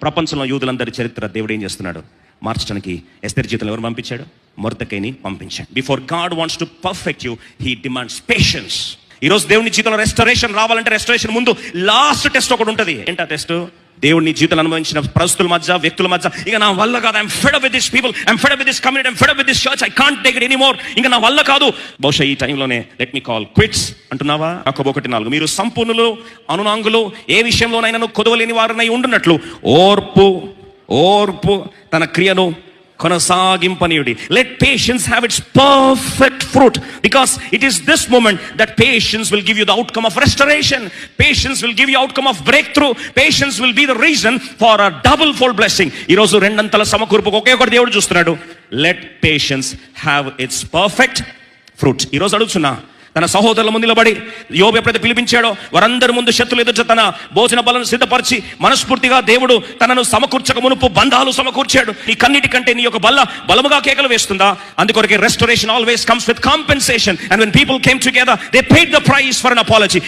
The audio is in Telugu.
ప్రపంచంలో యూదులందరి చరిత్ర దేవుడు ఏం చేస్తున్నాడు మార్చడానికి ఎస్తేరు జీవితంలో ఎవరు పంపించాడు? మొర్దెకైని పంపించాడు. Before God wants to perfect you, he demands patience. ఈరోజు దేవుని జీవితంలో రెస్టరేషన్ రావాలంటే రెస్టరేషన్ ముందు లాస్ట్ టెస్ట్ ఒకటి ఉంటుంది. ఏంటా టెస్ట్? దేవుడిని జీవితంలో అనుభవించిన పరిస్థితుల మధ్య, వ్యక్తుల మధ్య, ఇక నా వల్ల కాదు, I'm fed up with this people, I'm fed up with this community, I'm fed up with this church, I can't take it anymore, ఇంకా నా వల్ల కాదు. బహుశా ఈ టైంలోనే లెట్ మీ కాల్ క్విట్స్ అంటున్నావా? యాకోబు 1:4, మీరు సంపూర్ణులు అనునాంగులు, ఏ విషయంలోనైనా కొదవలేని వారినై ఉండునట్లు ఓర్పు తన క్రియను కొనసాగింపనీయుడి. Let patience have its perfect fruit, because it is this moment that patience will give you the outcome of restoration. Patience will give you outcome of breakthrough. Patience will be the reason for a double fold blessing. ఈరోజు రెండంతల సమకూర్పుకు ఒకే ఒకటి దేవుడు చూస్తున్నాడు. Let patience have its perfect fruit. ఈరోజు అడుగుతున్నా, తన సహోదరుల ముందు నిలబడి యోబు ఎప్పుడైతే పిలిపించాడో వారందరి ముందు శత్రులు ఎదుట తన భోజన బలను సిద్ధపరిచి మనస్ఫూర్తిగా దేవుడు తనను సమకూర్చక మునుపు బంధాలు సమకూర్చాడు. నీ కన్నిటి కంటే నీ యొక్క బలముగా కేకలు వేస్తుందా? అందుకొరకే restoration always comes with compensation, and when people came together they paid the price for an apology.